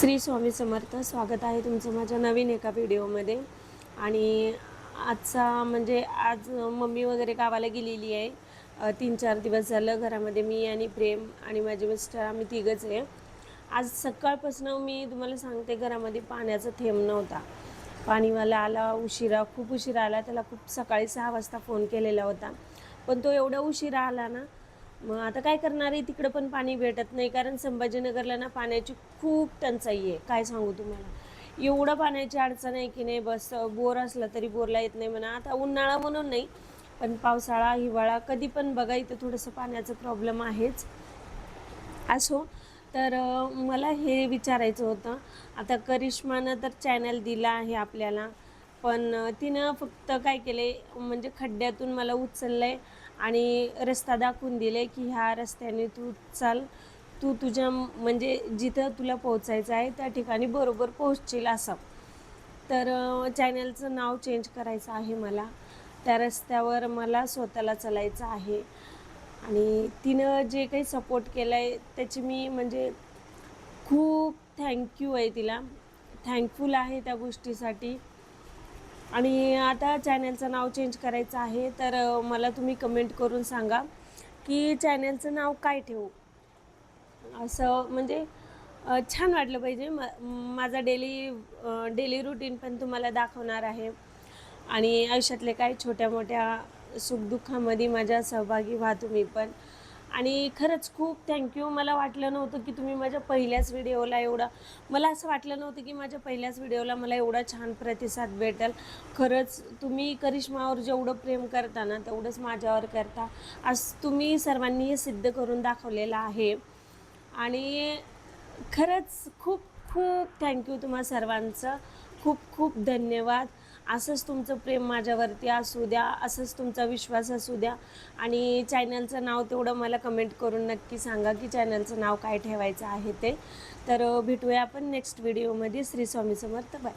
श्री स्वामी समर्थ. स्वागत आहे तुमचं माझ्या नवीन एका व्हिडिओमध्ये. आणि आज मम्मी वगैरे गावाला गेलेली आहे. 3-4 दिवस झालं घरामध्ये मी आणि प्रेम आणि माझे मिस्टर आम्ही तिघंच आहे. आज सकाळपासून मी तुम्हाला सांगते घरामध्ये पाण्याचा थेंब नव्हता. पाणीवाला आला खूप उशिरा आला. त्याला खूप सकाळी 6 वाजता फोन केलेला होता, पण तो एवढा उशिरा आला ना. मग आता काय करणार आहे, तिकडं पण पाणी भेटत नाही, कारण संभाजीनगरला ना पाण्याची खूप टंचाई आहे. काय सांगू तुम्हाला, एवढं पाण्याची अडचण आहे की नाही. बस बोर असला तरी बोरला येत नाही म्हणा. आता उन्हाळा म्हणून नाही, पण पावसाळा हिवाळा कधी पण बघा इथं थोडंसं पाण्याचं प्रॉब्लेम आहेच. असो, तर मला हे विचारायचं होतं. आता करिश्मानं तर चॅनल दिला आहे आपल्याला, पण तिनं फक्त काय केले, म्हणजे खड्ड्यातून मला उचललं आहे आणि रस्ता दाखवून दिले की ह्या रस्त्याने तू चाल, तू तुझ्या म्हणजे जिथं तुला पोहोचायचं आहे त्या ठिकाणी बरोबर पोहोचशील असं. तर चॅनलचं नाव चेंज करायचं आहे मला. त्या रस्त्यावर मला स्वतःला चालायचं आहे. आणि तिनं जे काही सपोर्ट केला आहे त्याची मी म्हणजे खूप थँक्यू आहे तिला. थँकफुल आहे त्या गोष्टीसाठी. आणि आता चॅनलचं नाव चेंज करायचं आहे, तर मला तुम्ही कमेंट करून सांगा की चॅनलचं नाव काय ठेवू. असं म्हणजे छान वाटलं पाहिजे. माझा डेली रूटीन पण तुम्हाला दाखवणार आहे आणि आयुष्यातले काही छोट्या मोठ्या सुखदुःखामध्ये माझ्या सहभागी व्हा तुम्ही पण. आणि खरंच खूप थँक्यू. मला वाटलं नव्हतं की तुम्ही माझ्या पहिल्याच व्हिडिओला मला असं वाटलं नव्हतं की माझ्या पहिल्याच व्हिडिओला मला एवढा छान प्रतिसाद भेटेल. खरंच तुम्ही करिश्मावर जेवढं प्रेम करता ना, तेवढंच माझ्यावर करता. आज तुम्ही सर्वांनी हे सिद्ध करून दाखवलेलं आहे. आणि खरंच खूप खूप थँक्यू तुम्हा सर्वांचं. खूप खूप धन्यवाद. असंच तुमचं प्रेम माझ्यावरती असू द्या, असंच तुमचा विश्वास असू द्या. आणि चॅनलचं नाव तेवढं मला कमेंट करून नक्की सांगा की चॅनलचं नाव काय ठेवायचं आहे ते. तर भेटूया आपण नेक्स्ट व्हिडिओमध्ये. श्री स्वामी समर्थ. बाय.